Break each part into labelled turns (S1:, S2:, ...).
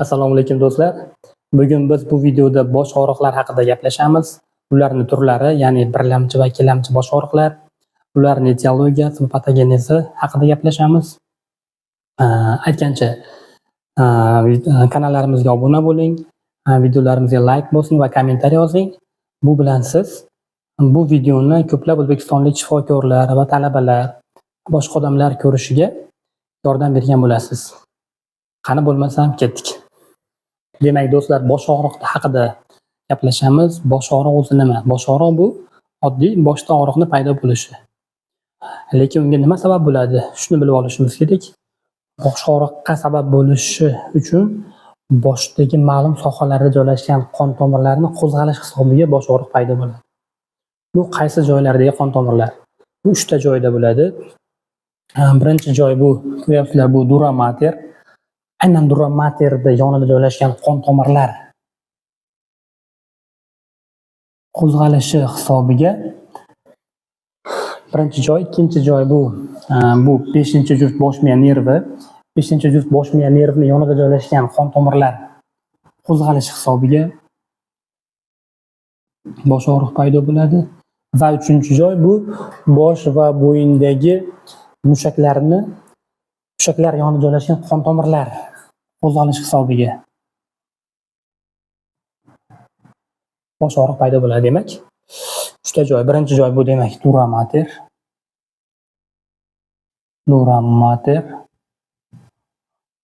S1: Assalomu alaykum do'stlar. Bugun biz bu videoda bosh og'riqlari haqida gaplashamiz. Ularning turlari, ya'ni birlamchi va ikkilamchi bosh og'riqlar, ularning etiologiyasi va patogenezi haqida gaplashamiz. Aytgancha, kanallarimizga obuna bo'ling, videolarimizga like bosing va kommentariy yozing. Bu bilan siz bu videoni ko'plab o'zbekistonlik shifokorlar va talabalar, boshqa odamlar ko'rishiga yordam bergan bo'lasiz. Qani bo'lmasam ketdik. Demak do'stlar, bosh og'riqi haqida gaplashamiz. Bosh og'riq o'zi nima? Bosh og'riq bu oddiy boshda og'riqni paydo bo'lishi. Lekin unga nima sabab bo'ladi? Shuni bilib olishimiz kerak. Bosh og'riqqa sabab bo'lishi uchun boshdagi ma'lum sohalarda joylashgan qon tomirlarining qo'zg'alish hisobiga bosh og'riq paydo bo'ladi. Bu qaysi joylardagi qon tomirlar? Bu 3 ta joyda bo'ladi. Birinchi joy bu, ko'ryapsizlar, bu dura mater. Aynan dura materda yonida joylashgan qon tomirlar qo'zg'alishi hisobiga birinchi joy, ikkinchi joy bu 5-juft bosh miya nervi. 5-juft bosh miya nervini yonida joylashgan qon tomirlar qo'zg'alishi hisobiga bosh og'riq paydo bo'ladi. Va 3-joy bu bosh va bo'yindagi mushaklar yonida joylashgan qon tomirlar qo'zg'alishi hisobiga bosh og'riq paydo bo'ladi. Demak, 3 ta joy. Birinchi joy bu demak dura mater.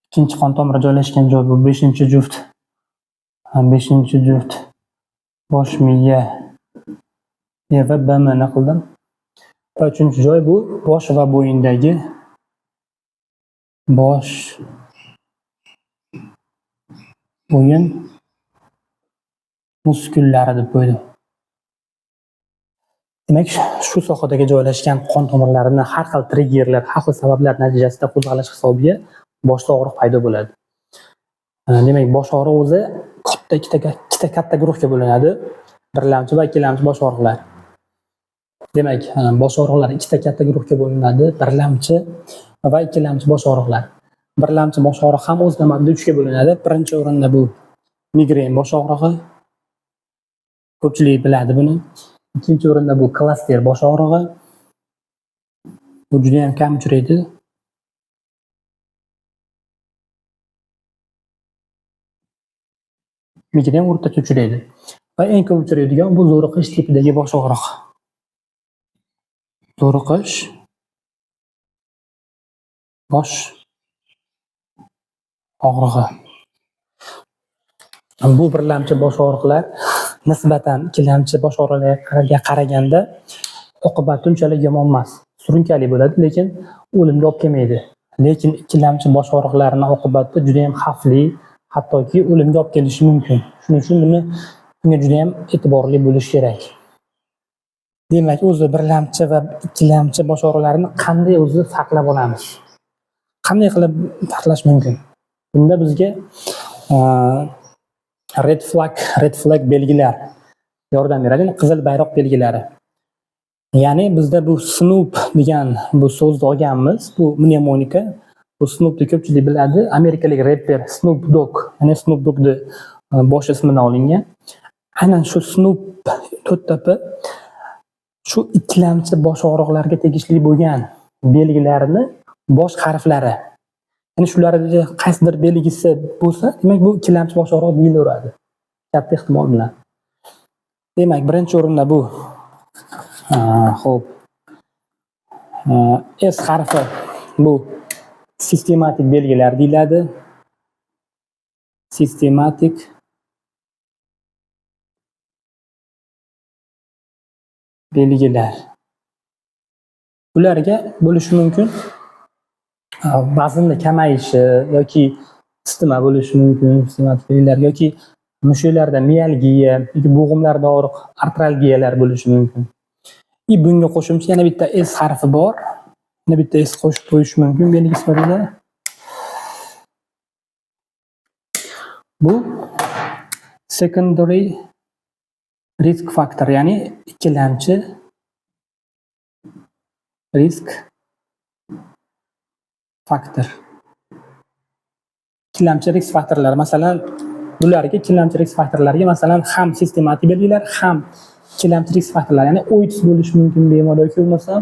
S1: Ikkinchi qon tomiri joylashgan joy bu 5-juft bosh miya nervi BMni qildim. Va 3-joy bu bosh va bo'yindagi bo'yin muskullari deb qo'ydim. Demak, shu sohadagi joylashgan qon tomirlarini har xil triggerlar, har xil sabablar natijasida qo'zg'alish hisobiga boshda og'riq paydo bo'ladi. Demak, bosh og'rig'i o'zi ikkita katta guruhga bo'linadi. Birlamchi va ikkilamchi bosh og'riqlar. Demak, bosh og'riqlar ikkita katta guruhga bo'linadi. Birlamchi va ikkilamchi bosh og'riqlar. Birlamchi bosh og'riq ham o'z navbatida 3 ga bo'linadi. Birinchi o'rinda bu migren bosh og'rig'i. Ko'pchilik biladi buni. Ikkinchi o'rinda bu klaster bosh og'rig'i. Bu juda ham kam uchraydi. Migren o'rtacha uchraydi. Va eng ko'p uchraydigan bu zo'riqish tipidagi bosh og'riq. Zo'riqish bosh og'rig'i. Bu birlamchi bosh og'riqlar nisbatan ikkilamchi bosh og'riqlarga qaraganda oqibati unchalik yomon emas. Surunkali bo'ladi, lekin o'limga olib kelmaydi. Lekin ikkilamchi bosh og'riqlarining oqibati juda ham xavfli, hattoki o'limga olib kelishi mumkin. Shuning uchun bunga juda ham e'tiborli bo'lish kerak. Demak, o'zi birlamchi va ikkilamchi bosh og'riqlarini qanday o'zi saqlab olamiz? Qanday qilib saqlash mumkin? Bunda bizga red flag belgilar yordam beradi. Qizil bayroq belgilari. Ya'ni bizda bu Snoop degan bu so'zni olganmiz. Bu mnemonika. Bu Snoopni ko'pchilik biladi. Amerikalik rapper Snoop Dogg, ya'ni Snoop Dogg'ni bosh ismidan olingan. Aynan shu Snoop to'rttapi shu ikkilamchi bosh og'riqlarga tegishli bo'lgan belgilarni bosh harflari. Ya'ni shularga qaysidir belgisi bo'lsa, demak bu ikkilamchi bosh og'riq deyilaveradi. Katta ehtimol bilan. Demak, birinchi o'rinda bu S harfi bu sistematik belgilar deyiladi. Sistematik belgilar. Ularga bo'lishi mumkin vaznni kamayishi yoki isitma bo'lishi mumkin, sistematik belgilar yoki mushaklarda mialgiya yoki bo'g'imlarda og'riq, artralgiyalar bo'lishi mumkin. Bunga qo'shimcha yana bitta S harfi bor. Yana bitta S qo'shib qo'yish mumkin belgi sifatida. Bu secondary risk factor, ya'ni ikkilamchi risk faktor. ikkilamchi risk faktorlari. Masalan, bularga ikkilamchi risk faktorlariga masalan ham sistematik belgilar, ham ikkilamchi risk faktorlari, ya'ni OIDS bo'lishi mumkin bemor yoki bo'lmasam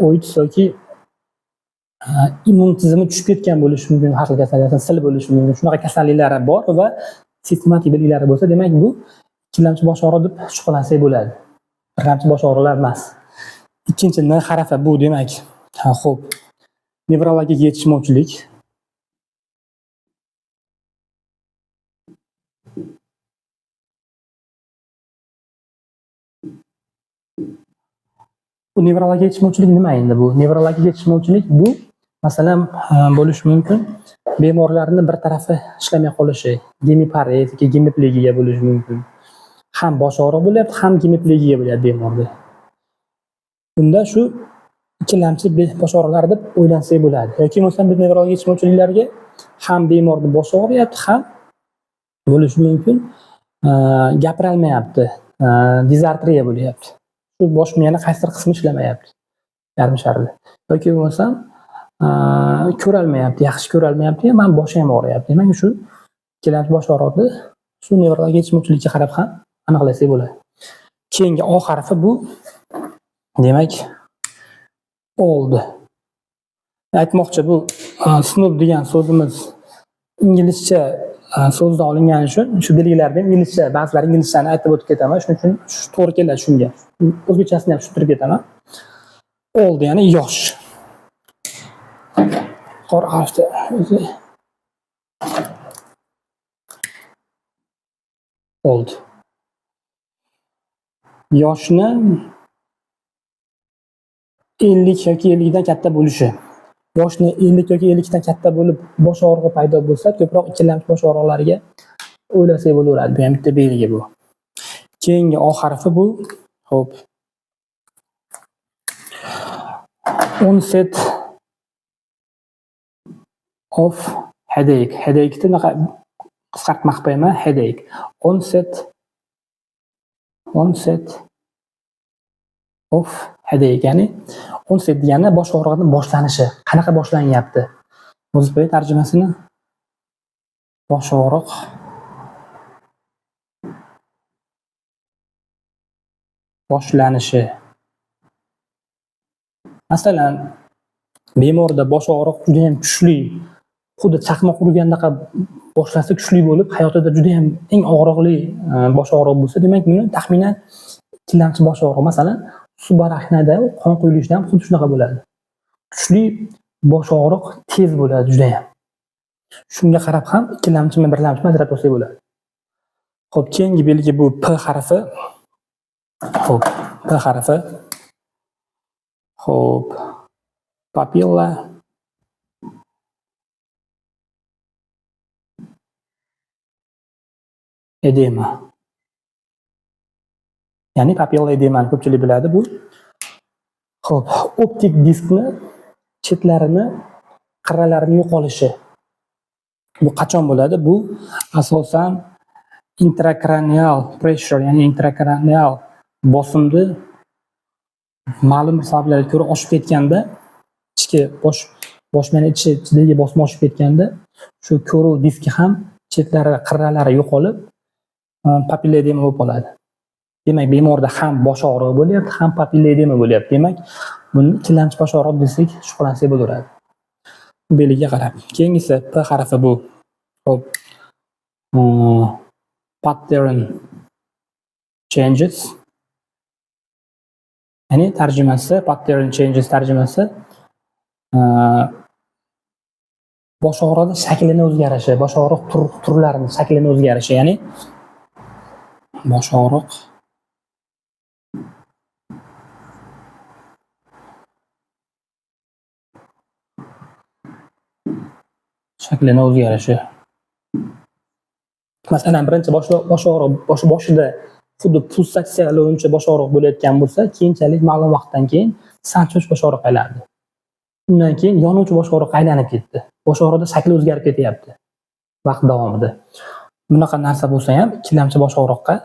S1: OIDS yoki immun tizimi tushib ketgan bo'lishi mumkin, har xil kasalliklar, sil bo'lishi mumkin. Shunaqa kasalliklari bor va sistematik belgilari bo'lsa, demak bu ikkilamchi bosh og'riq deb shubhalansak bo'ladi. Birinchi bosh og'riqlar emas. Ikkinchi N harfi bu demak, xo'p, nevrologik yetishmovchilik. Bu nevrologik yetishmovchilik nima endi bu? Nevrologik yetishmovchilik bu masalan bo'lishi mumkin, bemorlarning bir tarafi ishlamay qolishi, gemiparez yoki gemiplegiya bo'lishi mumkin. Ham bosh og'riq bo'lyapti, ham gemiplegiya bo'lyapti bemorda. Bunda shu ikkilamchi bosh og'riqlari deb o'ylansak bo'ladi. Yoki masalan biz nevrologik yetishmovchiliklarga ham bemorda bosh og'riyapti, ham bo'lishi mumkin gapira olmayapti, dizartriya bo'lyapti. Shu bosh miyani qaysidir qismi ishlamayapti. Yarim sharli. Yoki bo'lmasam ko'ra olmayapti, yaxshi ko'ra olmayapti, men boshim ham og'riyapti. Demak, shu ikkilamchi bosh og'riqni shu nevrologik yetishmovchilikka qarab ham aniqlasak bo'ladi. Keyingi O harfi bu demak old. Aytmoqchi, bu snoop degan so'zimiz inglizcha so'zdan olingani uchun shu belgilarni inglizcha, ba'zilar inglizchani aytib o'tib ketaman, shuning uchun to'g'ri keladi shunga. O'zbekchasini ham tushuntirib ketaman. Old ya'ni yosh. Qor harfi o'zi old. Yoshni 50 yoki 50 dan katta bo'lishi. Yoshni 50 yoki 50 dan katta bo'lib bosh og'rig'i paydo bo'lsa, ko'proq ikkilamchi bosh og'riqlariga o'ylasak bo'laveradi. Bu ham bitta belgi bu. Keyingi O harfi bu, xo'p. Onset of headache. Headache ni qisqartmoq qo'yaman, headache. Onset of headache, ya'ni onset degani bosh og'rig'ining boshlanishi. Qanaqa boshlanyapti? O'zbek tarjimasini bosh og'riq boshlanishi. Masalan, bemorda bosh og'riq juda ham kuchli, xuddi chaqmoq urgandaqa boshlasa kuchli bo'lib, hayotida juda ham eng og'riqli bosh og'riq bo'lsa, demak buni taxminan ikkilamchi bosh og'riq, masalan, subarachnada qon quyilishida ham xuddi shunaqa bo'ladi. Kuchli bosh og'riq tez bo'ladi juda ham. Shunga qarab ham ikkilamchimi, birlamchimi ajratib olsak bo'ladi. Xo'p, keyingi belgi bu P harfi. Xo'p, P harfi. Xo'p, papilla edema. Ya'ni papilla edemani ko'pchilik biladi bu. Xo'p, optik diskni chetlarini, qirralarini yo'qolishi. Bu qachon bo'ladi? Bu asosan intracranial pressure, ya'ni intracranial bosimni ma'lum bir sabablarga ko'ra oshib ketganda, ichki bosh miyani ichidagi bosim oshib ketganda, shu ko'ruv diski ham chetlari, qirralari yo'qolib, papilla edema bo'lib qoladi. Demak, bemorda ham bosh og'rig'i bo'lyapti, ham papilla edema bo'lyapti. Demak, buni ikkilamchi bosh og'rig'i desak, shubhalansak bo'laveradi. Bu belgiga qarab. Keyingisi P harfi bu. Xo'p. Pattern changes. Ya'ni tarjimasi, pattern changes tarjimasi bosh og'rig'i shaklini o'zgarishi, bosh og'riq turlarining shaklini o'zgarishi, ya'ni bosh og'riq shaklini o'zgarishi. Masalan, birinchi bosh og'riq boshida xuddi pulsatsiyalovchi bosh og'riq bo'layotgan bo'lsa, keyinchalik ma'lum vaqtdan keyin sanchuvchi bosh og'riq aylandi. Undan keyin yonuvchi bosh og'riq aylanib ketdi. Bosh og'riqda shakli o'zgarib ketyapti vaqt davomida. Bunaqa narsa bo'lsa ham ikkilamchi bosh og'riqqa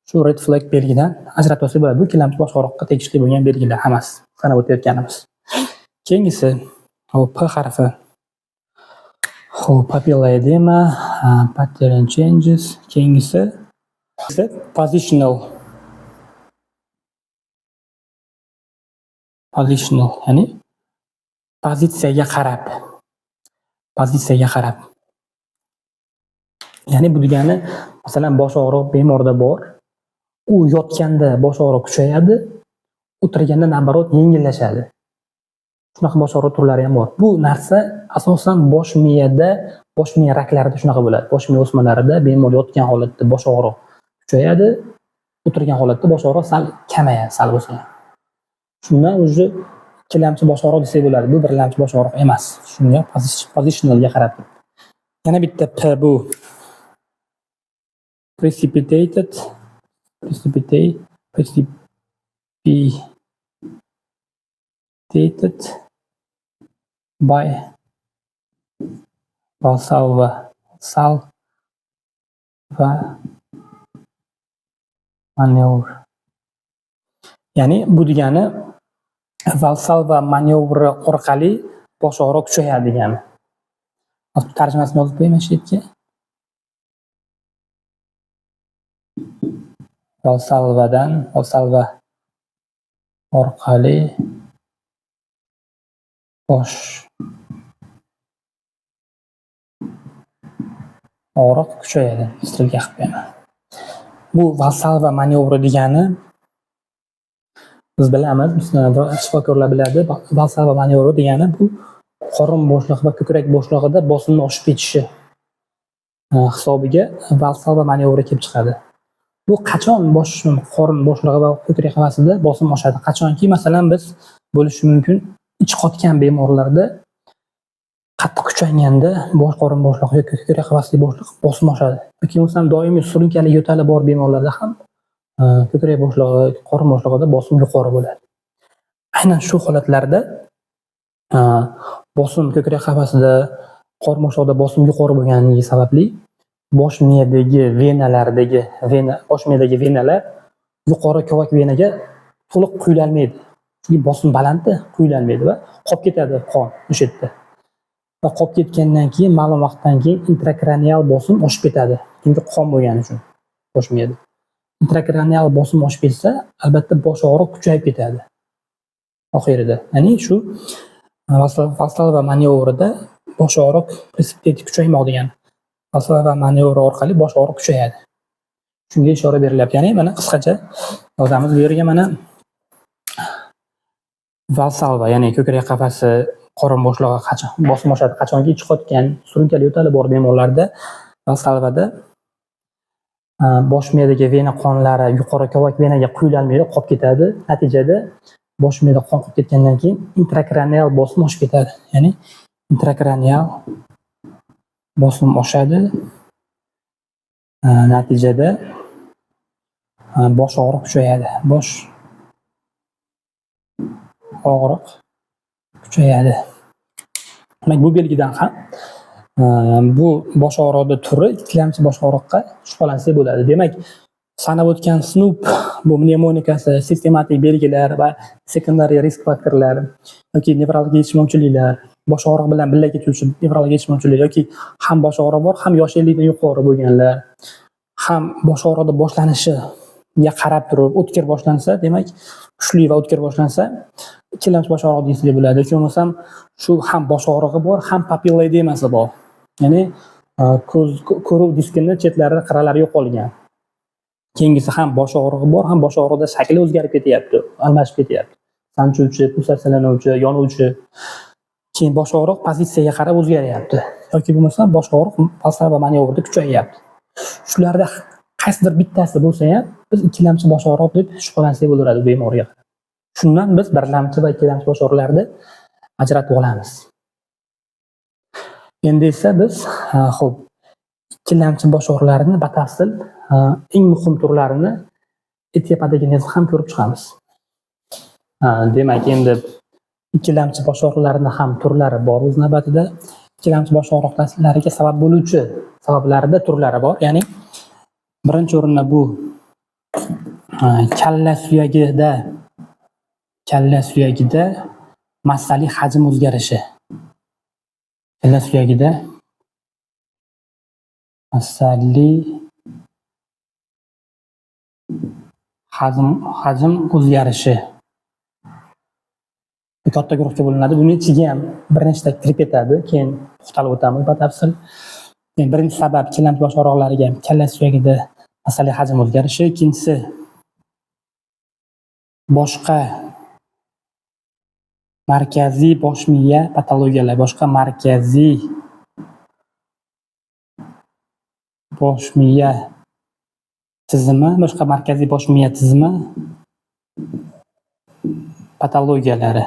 S1: shu red flag belgidan ajratib olsak bo'ladi. Bu ikkilamchi bosh og'riqqa tegishli bo'lgan belgilar hammasi sanab o'tayotganimiz. Keyingisi P harfi. Xo'p, papilla edema, pattern changes, keyingisi positional. Positional, ya'ni pozitsiyaga qarab. Pozitsiyaga qarab. Ya'ni bu degani, masalan, bosh og'riq bemorda bor. U yotganda bosh og'riq kuchayadi, o'tirganda nabarot yengillashadi. Shunaqa bosh og'riq turlari ham bor. Bu narsa asosan bosh miya raklarida shunaqa bo'ladi. Bosh miya o'smalarida bemor yotgan holatda bosh og'riq kuchayadi, o'tirgan holatda bosh og'riq sal kamayadi, sal bo'lsa ham. Shundan o'zi ikkilamchi bosh og'riq desak bo'ladi. Bu birlamchi bosh og'riq emas. Shunga positionalga qarab turib. Yana bitta P bu precipitated by Valsalva manevr. Ya'ni bu degani Valsalva manevri orqali bosh og'riq kuchayadi degani. Tarjimasini yozib qo'yaymi shu yerga. Valsalva orqali bosh og'riq kuchayadi. Stilga qilib qo'yaman. Bu Valsalva manevri degani biz bilamiz, shifokorlar biladi. Valsalva manevri degani bu qorin bo'shlig'i va ko'krak bo'shlig'ida bosimni oshib ketishi hisobiga Valsalva manevri kelib chiqadi. Bu qachon qorin bo'shlig'i va ko'krak qafasida bosim oshadi? Qachonki, masalan, biz bo'lishi mumkin ich qotgan bemorlarda qattiq kuchayganda qorin bo'shlig'i yoki ko'krak qafasidagi bo'shliq bosim oshadi. Yoki bo'lmasam doimiy surunkali yo'tali bor bemorlarda ham ko'krak bo'shlig'i, qorin bo'shlig'ida bosim yuqori bo'ladi. Aynan shu holatlarda bosim ko'krak qafasida, qorin bo'shlig'ida bosim yuqori bo'lganligi sababli bosh miyadagi venalar yuqori kavak venaga to'liq quyilolmaydi. Chunki bosim balandda quyilolmaydi va qolib ketadi qon o'sha yerda. Va qolib ketgandan keyin ma'lum vaqtdan keyin intrakranial bosim oshib ketadi. Chunki qon bo'lgani uchun bosh miyada. Intrakranial bosim oshib ketsa, albatta bosh og'riq kuchayib ketadi. Oxirida. Ya'ni shu Valsalva manevrida bosh og'riq precipitate kuchaymoq degani. Valsalva manevri orqali bosh og'riq kuchayadi. Shunga ishora berilyapti. Ya'ni mana qisqacha yozamiz bu yerga mana Valsalva, ya'ni ko'krak qafasi, qorin bo'shlig'i qachon bosim oshadi, qachonki ich qotgan, surunkali yo'tali bor bemorlarda Valsalvada bosh miyadagi vena qonlari yuqori kavak venaga quyilolmaydi, qolib ketadi. Natijada bosh miyada qon qolib ketgandan keyin intrakranial bosim oshib ketadi. Ya'ni intrakranial bosim oshadi. Natijada bosh og'riq kuchayadi. Bosh og'riq kuchayadi. Demak, bu belgidan ham bu bosh og'riqning turi ikkilamchi bosh og'riqqa shubhalansak bo'ladi. Demak, sanab o'tgan SNOOP bu pnevmonikasi, sistematik belgilar va sekundariy risk faktorlar yoki nevrologik yetishmovchiliklar, bosh og'riq bilan birga ketuvchi nevrologik yetishmovchilik yoki ham bosh og'riq bor, ham yosh 50 dan yuqori bo'lganlar, ham bosh og'riqning boshlanishiga qarab turib o'tkir boshlansa, demak, kuchli va o'tkir boshlansa, ikkilamchi bosh og'riq desak bo'ladi. Yoki bo'lmasam shu ham bosh og'rig'i bor, ham papilla edemasi bor. Ya'ni ko'ruv diskini chetlari, qirralari yo'qolgan. Keyingisi ham bosh og'rig'i bor, ham bosh og'rig'ida shakli o'zgarib ketyapti, almashib ketyapti. Sanchuvchi, pulsatsiyalanuvchi, yonuvchi. Keyin bosh og'riq pozitsiyaga qarab o'zgaryapti. Yoki bo'lmasa bosh og'riq Valsalva manevrida kuchayyapti. Shularda qaysidir bittasi bo'lsa ham biz ikkilamchi bosh og'riq deb shubhalansak bo'laveradi bemorga. Shundan biz birlamchi va ikkilamchi bosh og'riqlarni ajratib olamiz. Endi esa biz xo'p, ikkilamchi bosh og'riqlarini batafsil eng muhim turlarini etiopatogenezini ham ko'rib chiqamiz. Demak, endi ikkilamchi bosh og'riqlarini ham turlari bor o'z navbatida. Ikkilamchi bosh og'riqlariga sabab bo'luvchi sabablarida turlari bor. Ya'ni birinchi o'rinda bu kalla suyagida massali hajm o'zgarishi. Kalla suyagida masalliy hajm o'zgarishi katta guruhga bo'linadi. Buni ichiga ham bir nechta kirib ketadi. Keyin to'xtalib o'tamiz batafsil. Birinchi sabab chellanch bosh og'riqlariga kalla suyagida masalliy hajm o'zgarishi, ikkinchisi boshqa markaziy bosh miya patologiyalari, boshqa markaziy bosh miya tizimi patologiyalari.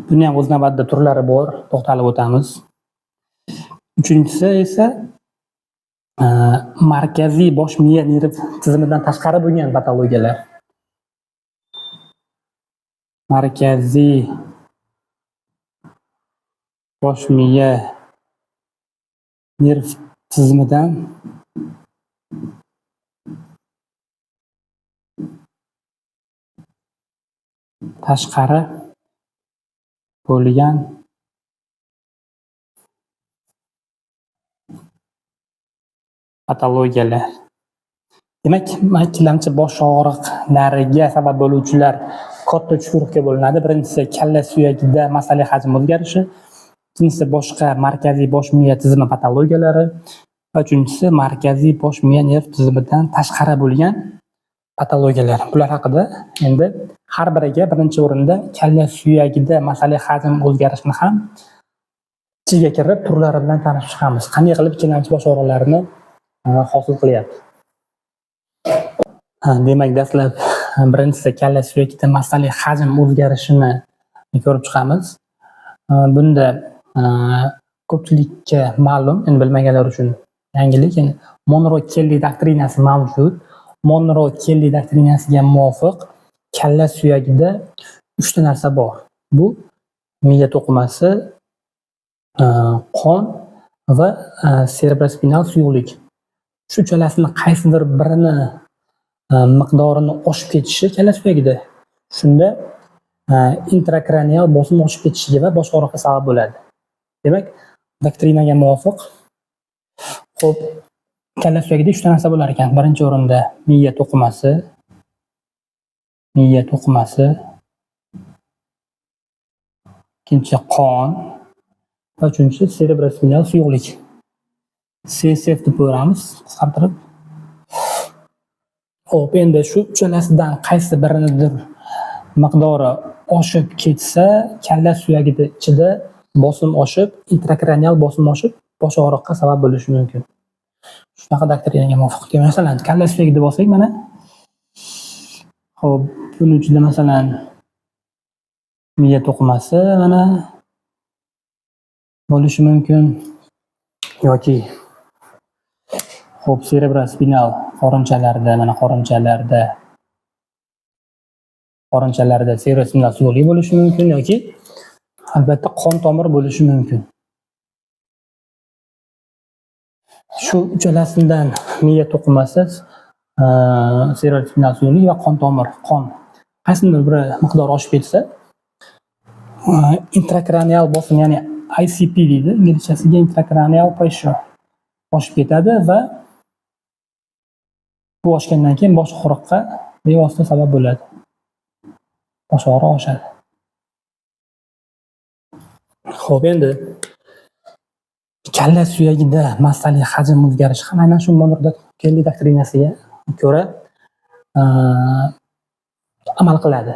S1: Buni ham o'z navbatida turlari bor, to'xtalib o'tamiz. Uchinchisi esa markaziy bosh miya nerv tizimidan tashqari bo'lgan patologiyalar. Markaziy bosh miya nerv tizimidan tashqari bo'lgan patologiyalar. Demak, ikkilamchi bosh og'riqlariga sabab bo'luvchilar katta uch guruhga bo'linadi. Birinchisi kalla suyagida masalliy hajm o'zgarishi, ikkinchisi boshqa markaziy bosh miya tizimi patologiyalari va uchinchisi markaziy bosh miya nerv tizimidan tashqari bo'lgan patologiyalar. Bular haqida endi har biriga birinchi o'rinda kalla suyagida masalliy hajm o'zgarishini ham ichiga kirib turlari bilan tanishib chiqamiz. Qanday qilib ikkilamchi bosh og'riqlarini hosil qilyapti. Demak, dastlab birinchisi kalla suyagida masalliy hajm o'zgarishini ko'rib chiqamiz. Bunda ko'pchilikka ma'lum, endi bilmaganlar uchun yangilik, Monro-Kelly doktrinasi mavjud. Monro-Kelly doktrinasiga muvofiq kalla suyagida 3 ta narsa bor. Bu miya to'qimasi, qon va cerebrospinal suyuqlik. Shu uchalasini qaysidir birini miqdorini oshib ketishi kalla suyagida. Shunda intrakranial bosim oshib ketishiga va bosh og'riqqa sabab bo'ladi. Demak, doktrinaga muvofiq, xo'p, kalla suyagida 3 ta narsa bo'lar ekan. Birinchi o'rinda miya to'qimasi, ikkinchi qon va uchinchi cerebrospinal suyuqlik. CSF deb ko'ramiz, qisqartirib. Xo'p, endi shu uchalasidan qaysi birinidir miqdori oshib ketsa, kalla suyagida ichida bosim oshib, intrakranial bosim oshib, bosh og'riqqa sabab bo'lishi mumkin. Shunaqa doktrinaga muvofiq. Masalan, kalla suyagida bo'lsak, mana xo'p, buning ichida masalan miya to'qimasi mana bo'lishi mumkin yoki xo'p, cerebrospinal qorinchalarda, mana qorinchalarda cerebrospinal suyuqlik bo'lishi mumkin yoki albatta qon tomir bo'lishi mumkin. Shu uchalasidan miya to'qimasi, cerebrospinal suyuqlik va qon tomir, qon qaysidir bir miqdor oshib ketsa, intrakranial bosim, ya'ni ICP deydi, inglizchasiga intracranial pressure oshib ketadi va bu oshgandan keyin bosh og'riqqa bevosita sabab bo'ladi. Bosh og'riq oshadi. Xo'p, endi kalla suyagida masalliy hajm o'zgarishi ham aynan shu Monro-Kelly doktrinasiga ko'ra amal qiladi.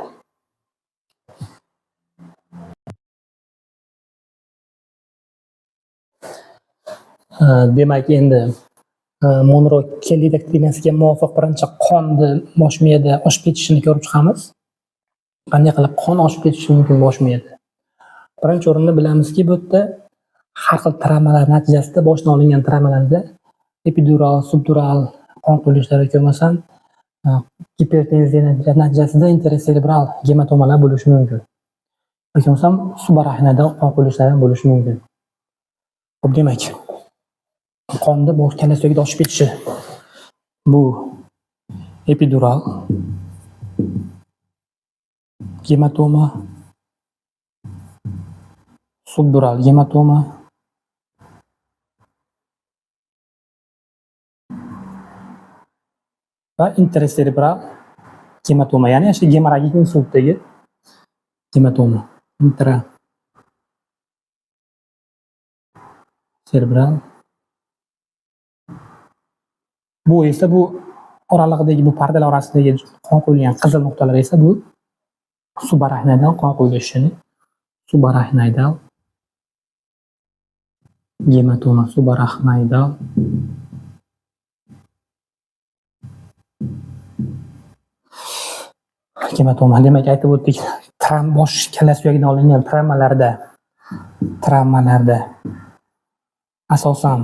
S1: Demak, endi Monro-Kelly doktrinasiga muvofiq birinchi qonni bosh miyada oshib ketishini ko'rib chiqamiz. Qanday qilib qon oshib ketishi mumkin bosh miyada? Birinchi o'rinda bilamizki, bu yerda har xil travmalar natijasida, boshdan olingan travmalarda epidural, subdural qon quyulishlari ko'rmasam, gipertenziya natijasida intercerebral gematomalar bo'lishi mumkin. Yoki bo'lmasam subarachnoidal qon quyulishlari bo'lishi mumkin. Xo'p, demak, qonni bosh kalla suyagida oshib ketishi bu epidural gematoma, subdural gematoma va interserebral gematoma, ya'ni o'sha gemorragik insultdagi gematoma. Intraserebral. Bu esa bu oralig'idagi bu pardalar orasidagi qon quyilgan qizil nuqtalar esa bu subarachnoidal qon quyilishini, subarachnoidal gematoma, subarachnoidal gematoma. Demak, aytib o'tdik, bosh kalla suyagidan olingan travmalarda asosan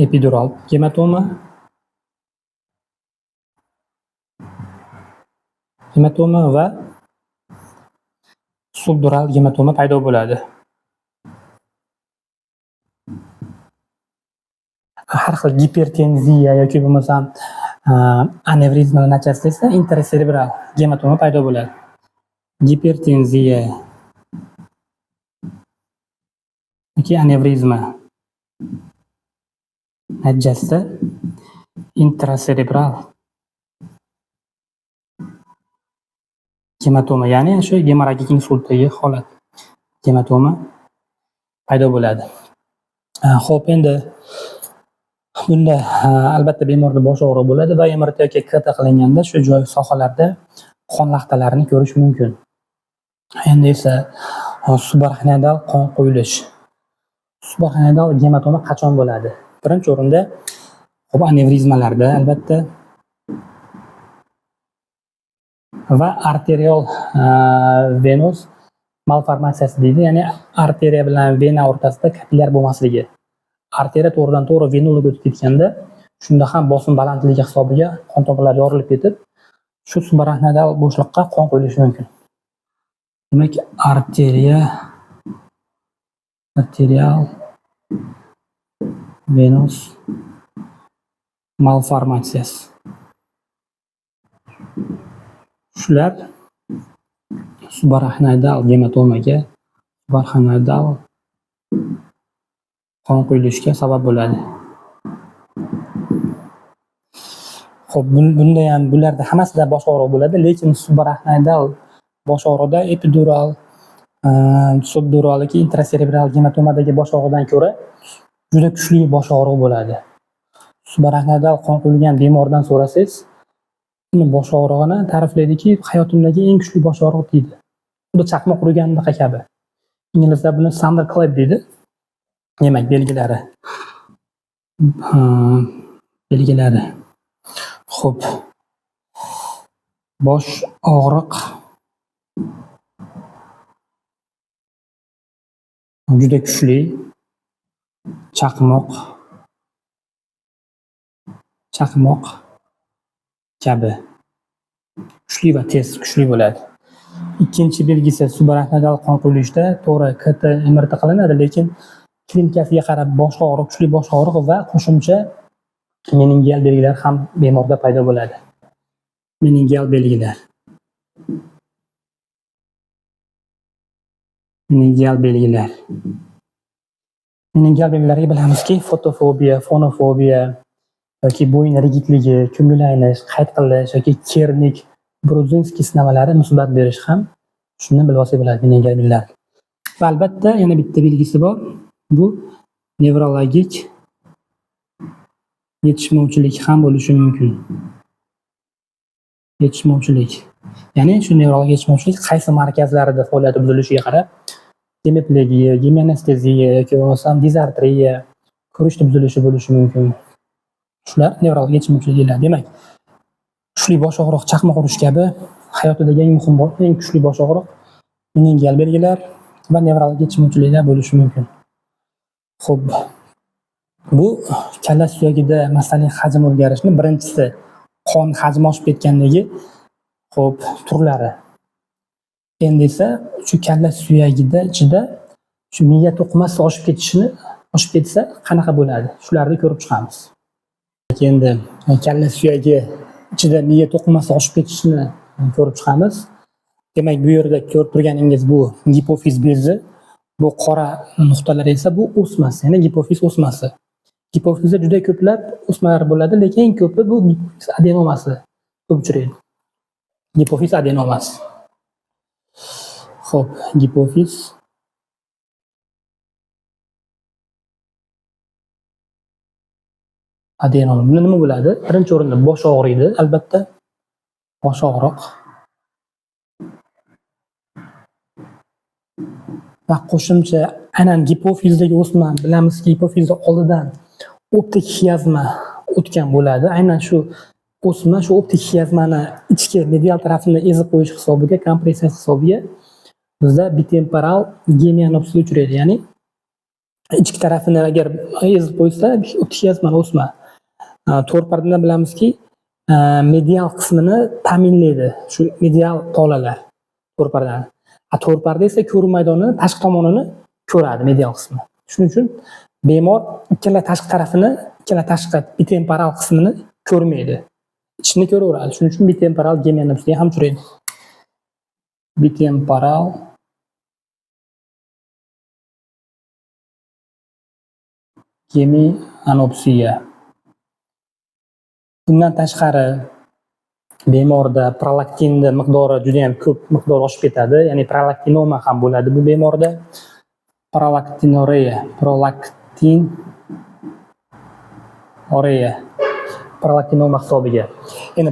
S1: epidural gematoma va subdural gematoma paydo bo'ladi. Har xil gipertenziya yoki bo'lmasam anevrizmalar natijasida esa interserebral gematoma paydo bo'ladi. Gipertenziya yoki anevrizma natijasida intraserebral gematoma, ya'ni shu gemorragik insultdagi holat gematoma paydo bo'ladi. Xo'p, endi bunda albatta bemorda bosh og'riq bo'ladi va MRT yoki KT qilinganda shu joy sohalarda qon laxtalarini ko'rish mumkin. Endi esa subarachnoidal qon quyilish. Subarachnoidal gematoma qachon bo'ladi? Birinchi o'rinda anevrizmalarda albatta va arterial venous malformatsiyasi deydi, ya'ni arteriya bilan vena o'rtasida kapillyar bo'lmasligi. Arteriya to'g'ridan to'g'ri venaga o'tib ketganda, shunda ham bosim balandligi hisobiga qon tomirlari yorilib ketib, shu subarachnoidal bo'shliqqa qon quyilishi mumkin. Demak, arterial venous malformatsiyasi. Shular subarachnoidal gematomaga, subarachnoidal qon quyilishga sabab bo'ladi. Xo'p, bunda ham bularda hammasida bosh og'riq bo'ladi, lekin subarachnoidal bosh og'riqda epidural, subdural yoki intraserebral gematomadagi bosh og'riqdan ko'ra juda kuchli bosh og'riq bo'ladi. Subarachnoidal qon quyilgan bemordan so'rasangiz, uni bosh og'rig'ini ta'riflaydiki, hayotimdagi eng kuchli bosh og'riq deydi. Xuddi chaqmoq urgandaqa kabi. Inglizlar buni thunderclap deydi. Demak, belgilari. Xo'p. Bosh og'riq juda kuchli, chaqmoq kabi kuchli va tez kuchli bo'ladi. Ikkinchi belgisi subarachnoidal qon quyilishda to'g'ri KT MRT qilinadi, lekin klinikasiga qarab bosh og'riq, kuchli bosh og'riq va qo'shimcha meningial belgilar ham bemorda paydo bo'ladi. Meningial belgilar. Meningial belgilariga bilamizki, fotofobiya, fonofobiya yoki bo'yin rigidligi, ko'ngillaynish, qayt qilish yoki kernik, Brudzinskiy sinamalari musbat berish ham shuni bilib olsa bo'ladi meningial belgilar. Va albatta yana bitta belgisi bor. Bu nevrologik yetishmovchilik ham bo'lishi mumkin. Yetishmovchilik. Ya'ni shu nevrologik yetishmovchilik qaysi markazlarida faoliyati buzilishiga qarab, hemiplegiya, gemonesteziya yoki bo'lmasam dizartriya, ko'rishni buzilishi bo'lishi mumkin. Shular nevrologik yetishmovchiliklar. Demak, kuchli bosh og'riq, chaqmoq urish kabi hayotidagi eng muhim, eng kuchli bosh og'riq meningial belgilar va nevrologik yetishmovchiliklar bo'lishi mumkin. Xo'p, bu kalla suyagida masalan hajm o'zgarishini birinchisi qon hajmi oshib ketganligi, xo'p, turlari. Endi esa shu kalla suyagida ichida shu miya to'qimasi oshib ketsa qanaqa bo'ladi? Shularni ko'rib chiqamiz. Endi kalla suyagi ichida miya to'qimasi oshib ketishini ko'rib chiqamiz. Demak, bu yerda ko'rib turganingiz bu gipofiz bezi, bu qora nuqtalar esa bu o'smasi, ya'ni gipofiz o'smasi. Gipofizda juda ko'plab o'smalar bo'ladi, lekin eng ko'pi bu gipofiz adenomasi ko'p uchraydi. Gipofiz adenomasi. Xo'p, gipofiz adenom. Bunda nima bo'ladi? Birinchi o'rinda bosh og'riydi, albatta. Bosh og'riq. Va qo'shimcha aynan gipofizdagi o'sma, bilamizki, gipofizda oldidan optik xiyazma o'tgan bo'ladi. Aynan shu o'sma shu optik xiyazmani ichki medial tarafini ezib qo'yish hisobiga, kompressiya hisobiga bizda bitemporal gemianopsiya uchraydi. Ya'ni ichki tarafini agar ezib qo'ysa, optik xiyazmani o'sma. To'rparda bilamizki, medial qismini ta'minlaydi, shu medial tolalar to'rpardan. To'rparda esa ko'ruv maydonini tashqi tomonini ko'radi medial qismi. Shuning uchun bemor ikkala tashqi tarafini, ikkala tashqi bitemporal qismini ko'rmaydi. Ichini ko'raveradi. Shuning uchun bitemporal gemianopsiya ham uchraydi. Bitemporal gemianopsiya. Bundan tashqari bemorda prolaktinni miqdori juda ham ko'p miqdor oshib ketadi, ya'ni prolaktinoma ham bo'ladi bu bemorda. Prolaktinureya, prolaktinoma hisobiga. Endi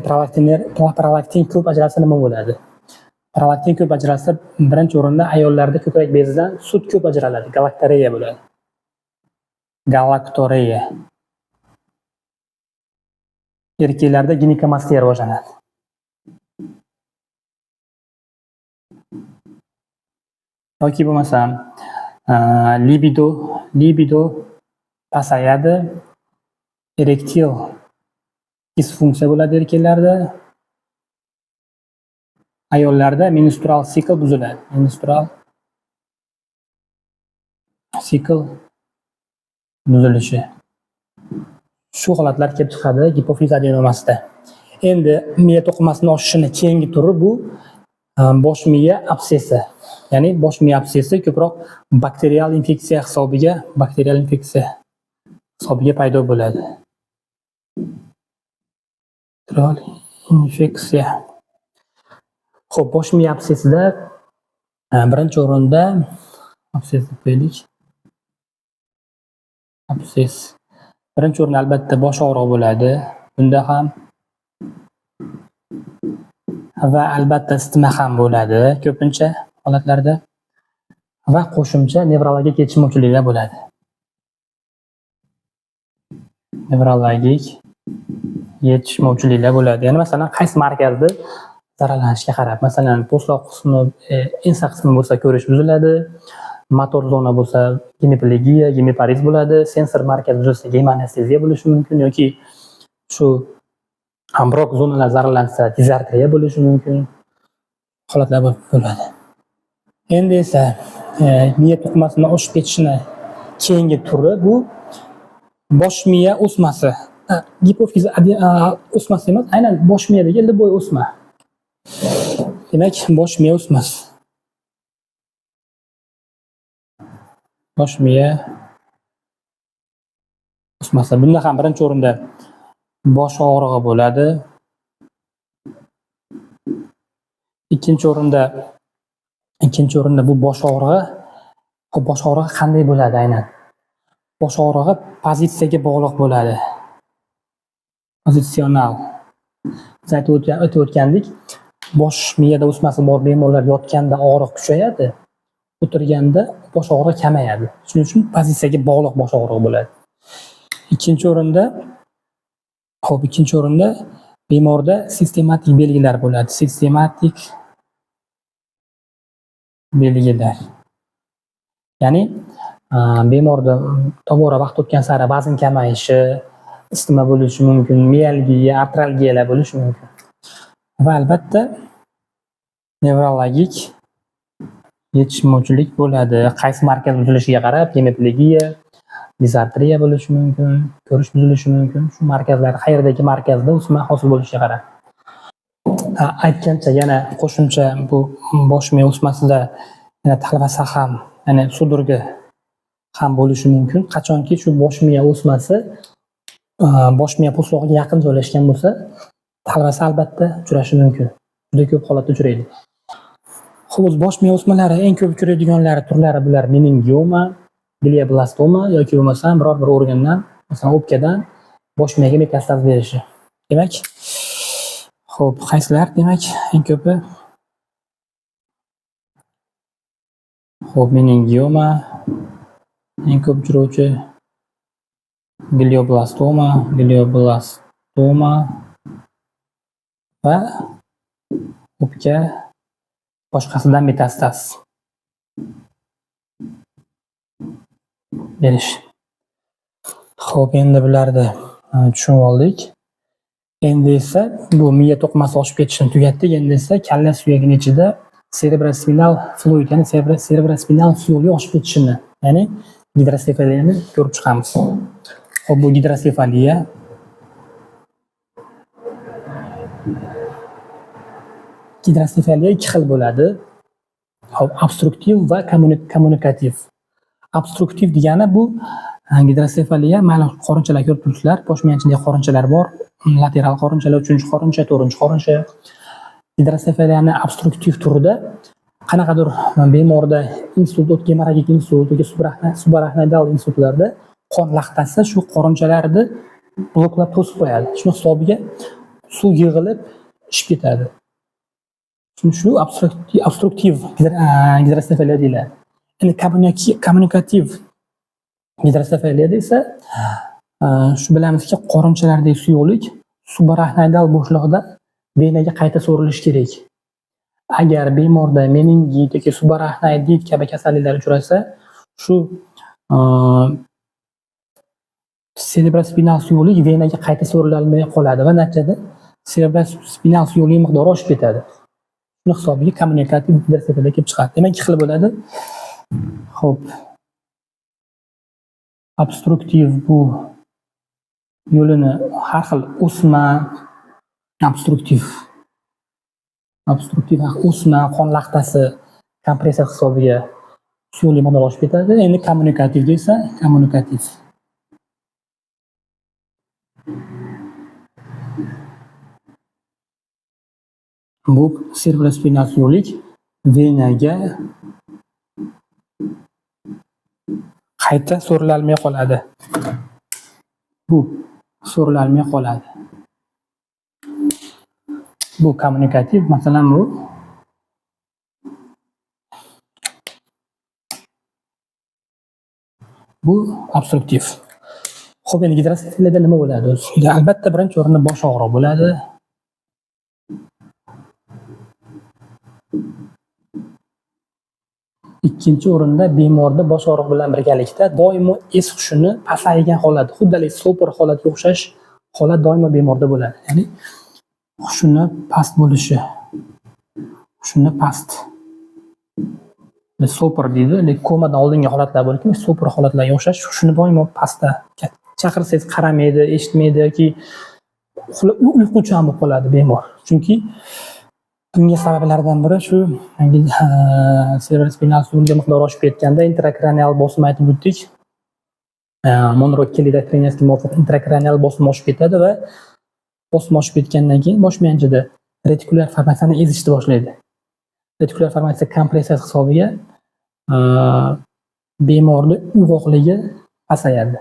S1: prolaktin ko'p ajralsa nima bo'ladi? Prolaktin ko'p ajralsa, birinchi o'rinda ayollarda ko'krak bezidan sut ko'p ajraladi, galaktoreya bo'ladi. Galaktoreya. Erkaklarda ginekamastiya rivojlanadi. Yoki bo'lmasam libido pasayadi, erektil disfunksiya bo'ladi erkaklarda. Ayollarda menstrual sikl buziladi. Menstrual sikl buzilishi. Shu holatlar kelib chiqadi gipofiz adenomasida. Endi miya to'qimasini oshishini keyingi turi bu bosh miya absessi. Ya'ni bosh miya absessi ko'proq bakterial infeksiya hisobiga paydo bo'ladi. Bakterial infeksiya. Xo'p, bosh miya absessida birinchi o'rinda absess deb qo'yaylik. Absess. Birinchi o'rinda albatta bosh og'rig'i bo'ladi. Bunda ham va albatta isitma ham bo'ladi ko'pincha holatlarda va qo'shimcha nevrologik yetishmovchiliklar bo'ladi. Nevrologik yetishmovchiliklar bo'ladi. Ya'ni masalan, qaysi markazda zararlanishga qarab, masalan, po'stloq qismi, ensa qismi bo'lsa ko'rish buziladi, motor zona bo'lsa gemiplegiya, gemipariz bo'ladi, sensor markaz buzilsa gemanesteziya bo'lishi mumkin yoki shu ambrok zonalar zararlansa dizartriya bo'lishi mumkin. Holatlar bo'ladi. Endi esa miya to'qimasini oshib ketishini keyingi turi bu bosh miya o'smasi. Gipofiz o'smasi emas, aynan bosh miyadagi ildivoy o'sma. Demak, bosh miya o'smasi. Bosh miya o'smasi. Bunda ham birinchi o'rinda bosh og'rig'i bo'ladi. Ikkinchi o'rinda bu bosh og'rig'i. Bosh og'rig'i qanday bo'ladi aynan? Bosh og'rig'i pozitsiyaga bog'liq bo'ladi. Pozitsional. Biz aytib o'tgandik, bosh miyada o'smasi bor bemorlar yotganda og'riq kuchayadi, o'tirganda bosh og'rig'i kamayadi. Shuning uchun pozitsiyaga bog'liq bosh og'rig'i bo'ladi. Ikkinchi o'rinda bemorda sistematik belgilar bo'ladi. Sistematik belgilar. Ya'ni bemorda tobora vaqt o'tgan sari vazn kamayishi, isitma bo'lishi mumkin, miyalgiya, artralgiyalar bo'lishi mumkin. Va albatta nevrologik yetishmovchilik bo'ladi. Qaysi markaz buzilishiga qarab gemiplegiya, dizartriya bo'lishi mumkin, ko'rish buzilishi mumkin. Shu markazlar qayerdagi markazda o'sma hosil bo'lishiga qarab. Aytgancha yana qo'shimcha bu bosh miya o'smasida yana talvasa ham, ya'ni sudurgi ham bo'lishi mumkin. Qachonki shu bosh miya o'smasi bosh miya po'stlog'iga yaqin joylashgan bo'lsa, talvasa albatta uchrashi mumkin. Juda ko'p holatda uchraydi. Xo'sh, bosh miya o'smalari eng ko'p uchraydiganlari turlari bular meningioma, glioblastoma yoki bo'lmasam biror bir organdan, masalan, o'pkadan bosh miyaga metastaz berishi. Demak, xo'p, qaysilar demak eng ko'pi? Xo'p, meningioma eng ko'p uchrovchi, glioblastoma va o'pka boshqasidan metastaz berish. Xo'p, endi bularni tushunib oldik. Endi esa bu miya to'qimasi oshib ketishini tugatdik. Endi esa kalla suyagining ichida cerebrospinal fluid, ya'ni cerebrospinal yo'li oshib ketishini, ya'ni gidrosefaliyani ko'rib chiqamiz. Xo'p, bu gidrosefaliya ikki xil bo'ladi. Obstruktiv va kommunikativ. Obstruktiv degani bu gidrosefaliya, mana qorinchalar ko'rib turibsizlar, bosh miya ichida qorinchalar bor. Lateral qorinchalar, 3-qorincha, 4-qorincha. Gidrosefaliyaning obstruktiv turida qanaqadir bemorda insult, gemorragik insult yoki subarachnoidal insultlarda qon laxtasi shu qorinchalarni bloklab to'sib qo'yadi. Shuni hisobiga suv yig'ilib ishib ketadi. Shu obstruktiv gidrosefaliya deyiladi. Endi kommunikativ gidrosefaliyada esa shu bilamizki, qorinchalardagi suyuqlik subarachnoidal bo'shlig'ida venaga qayta so'rilishi kerak. Agar bemorda meningit yoki subarachnoidit kabi kasalliklar uchrasa, shu cerebrospinal suyuqlik venaga qayta so'rila olmay qoladi va natijada cerebrospinal suyuqlik miqdori oshib ketadi. Shuni hisobiga kommunikativ gidrosefaliya kelib chiqadi. Demak, ikki xil bo'ladi. Xo'p. Obstruktiv bu yo'lini har xil o'sma, obstruktiv o'sma, qon laxtasi kompressiya hisobiga suyuqlik miqdori oshib ketadi. Endi kommunikativ esa kommunikativ. Bu cerebrospinal suyuqlik venaga qayta so'rila olmay qoladi. Bu so'rila olmay qoladi. Bu kommunikativ, masalan bu obstruktiv. Xo'p, endi gidrosefaliyada nima bo'ladi? Albatta birinchi o'rinda bosh og'riq bo'ladi. Ikkinchi o'rinda bemorda bosh og'riq bilan birgalikda doimo es hushini pasaygan holat, xuddi sopir holatiga o'xshash holat doimo bemorda bo'ladi. Ya'ni hushini past bo'lishi. Hushini past. Sopir deydi, komadan oldingi holatlar bo'ladi, sopir holatlarga o'xshash hushini doimo pastda. Chaqirsangiz qaramaydi, eshitmaydi yoki uyquchan bo'lib qoladi bemor. Chunki bunga sabablardan biri shu cerebrospinal suyuqlik miqdori oshib ketganda intrakranial bosim aytib o'tdik. Monro Kelly doktrinasiga muvofiq intrakranial bosim oshib ketadi va bosim oshib ketgandan keyin bosh miya ichida retikulyar formatsiyani ezishni boshlaydi. Retikulyar formatsiya kompressiya hisobiga bemorning uyg'oqligi pasayadi.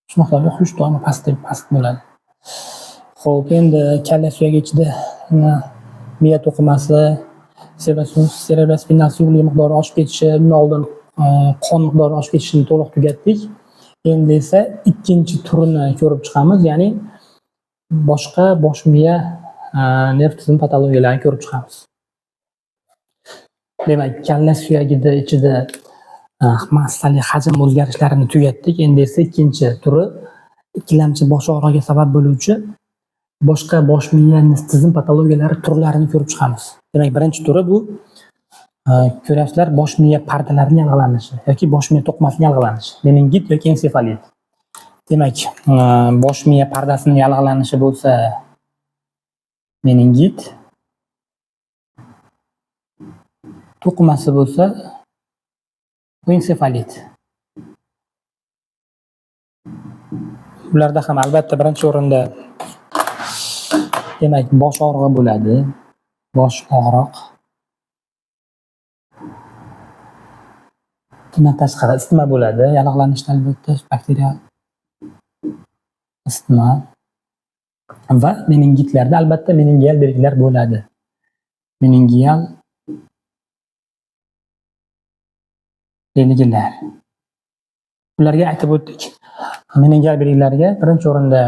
S1: Shunday qilib hush doimo past bo'ladi. Xo'p, endi kalla suyagi ichida miya to'qimasi, cerebrospinal suyuqlik miqdori oshib ketishi, undan oldin qon miqdori oshib ketishini to'liq tugatdik. Endi esa ikkinchi turini ko'rib chiqamiz, ya'ni boshqa bosh miya nerv tizimi patologiyalarini ko'rib chiqamiz. Demak, kalla suyagida ichida massali hajm o'zgarishlarini tugatdik. Endi esa ikkinchi turi ikkilamchi bosh og'rig'iga sabab bo'luvchi boshqa bosh miya tizim patologiyalari turlarini ko'rib chiqamiz. Demak, birinchi turi bu ko'ryapsizlar, bosh miya pardalarining yallig'lanishi yoki bosh miya to'qimasining yallig'lanishi, meningit yoki ensefalit. Demak, bosh miya pardasining yallig'lanishi bo'lsa meningit, to'qimasi bo'lsa bu ensefalit. Ularda ham albatta birinchi o'rinda demak bosh og'rig'i bo'ladi. Bosh og'riq. Bundan tashqari isitma bo'ladi. Yallig'lanishda albatta bakterial isitma va meningitlarda albatta meningial belgilar bo'ladi. Meningial belgilar. Ularga aytib o'tdik. Meningial belgilariga birinchi o'rinda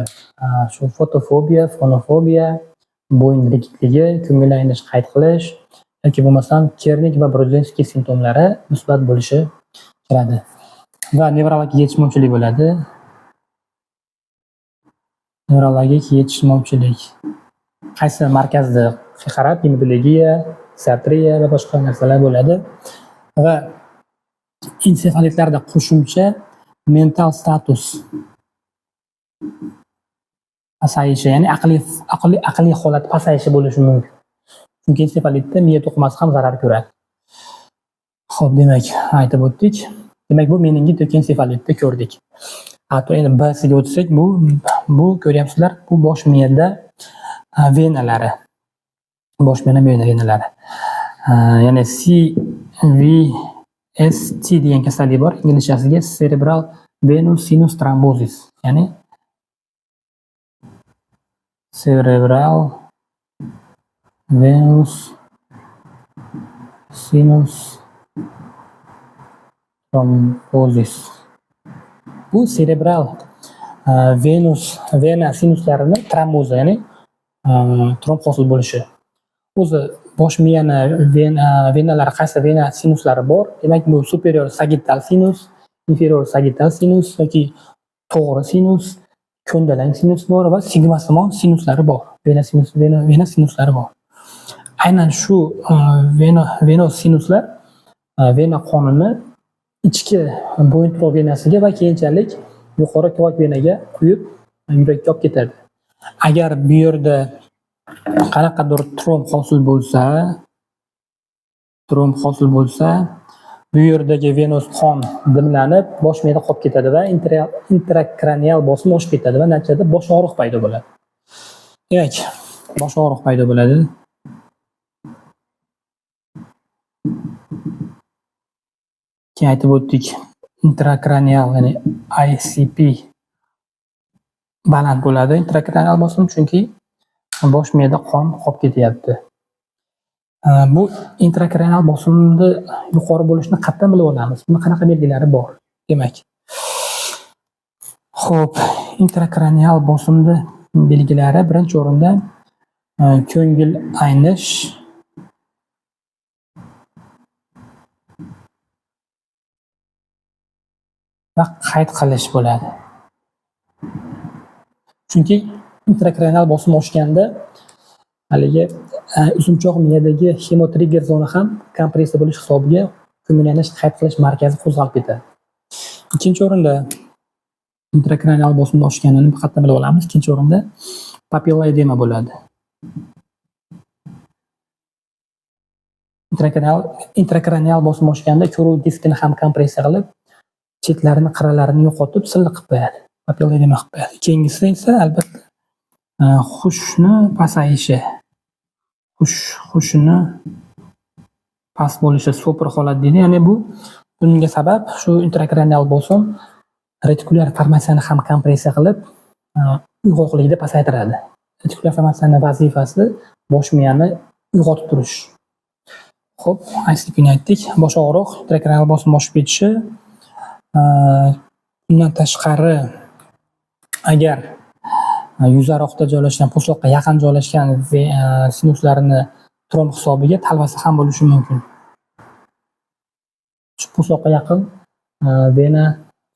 S1: shu fotofobiya, fonofobiya, bo'yin bekikligi, ko'ngil aynish, qayt qilish yoki bo'lmasam Kernik va Brudzinskiy simptomlari musbat bo'lishi kiradi. Va nevrologik yetishmovchilik bo'ladi. Nevrologik yetishmovchilik. Qaysi markazda faqat gemoplegiya, psixiatriya va boshqa narsalar bo'ladi. Va ensefalitlarda qo'shimcha mental status pasayishi, ya'ni aqliy holat pasayishi bo'lishi mumkin. Chunki ensefalitda miya to'qimasi ham zarar ko'radi. Xo'p, demak, aytib o'tdik. Demak, bu meningit yoki ensefalitda ko'rdik. Hatto endi B'siga o'tsak, bu ko'ryapsizlar, bu bosh miyada venalari. Bosh miya venalari. Ya'ni CVST degan kasallik bor. Inglizchasiga cerebral venous sinus thrombosis, ya'ni cerebral venous sinus thrombosis. Bu cerebral vena sinuslarini trombozi, ya'ni tromb hosil bo'lishi. O'zi bosh miyani venalari qaysi vena sinuslari bor? Demak, bu superior sagittal sinus, inferior sagittal sinus yoki to'g'ri sinus, ko'ndalang sinus bor va sigmasimon sinuslari bor. Vena sinuslari bor. Aynan shu venos sinuslar vena qonini ichki bo'yin tuproq venasiga va keyinchalik yuqori kvak venaga quyib yurakka olib ketadi. Agar bu yerda qanaqadir tromb hosil bo'lsa, bu yerdagi venos qon dimlanib, bosh miyada qolib ketadi va intrakranial bosim oshib ketadi va natijada bosh og'riq paydo bo'ladi. Demak, bosh og'riq paydo bo'ladi. Keyin aytib o'tdik, intrakranial, ya'ni ICP baland bo'ladi. Intrakranial bosim chunki bosh miyada qon qolib ketyapti. Bu intrakranial bosimni yuqori bo'lishini qayerdan bilib olamiz? Buni qanaqa belgilari bor? Demak, xo'p, intrakranial bosimni belgilari birinchi o'rinda ko'ngil aynish, va qayt qilish bo'ladi. Chunki intrakranial bosim oshganda haligi uzunchoq miyadagi hemotrigger zona ham kompressiya bo'lish hisobiga ko'ngil aynish, qayt qilish markazi qo'zg'alib ketadi. Ikkinchi o'rinda intrakranial bosimni oshganini qayerdan bilib olamiz? Ikkinchi o'rinda papilla edema bo'ladi. Intrakranial bosim oshganda ko'ruv diskini ham kompressiya qilib, chetlarini, qirralarini yo'qotib, silliq qilib qo'yadi. Papilla edema qilib qo'yadi. Keyingisi esa albatta xushni pasayishi. Xushni past bo'lishi, sopir holat deydi. Ya'ni bunga sabab shu intrakranial bosim retikulyar formatsiyani ham kompressiya qilib, uyg'oqlikni pasaytiradi. Retikulyar formatsiyaning vazifasi bosh miyani uyg'otib turish. Xo'p, ICPni aytdik. Bosh og'riq, intrakranial bosim oshib ketishi. Bundan tashqari, agar yuzaroqda joylashgan, po'stloqqa yaqin joylashgan sinuslarini tromb hisobiga talvasa ham bo'lishi mumkin. Shu po'stloqqa yaqin vena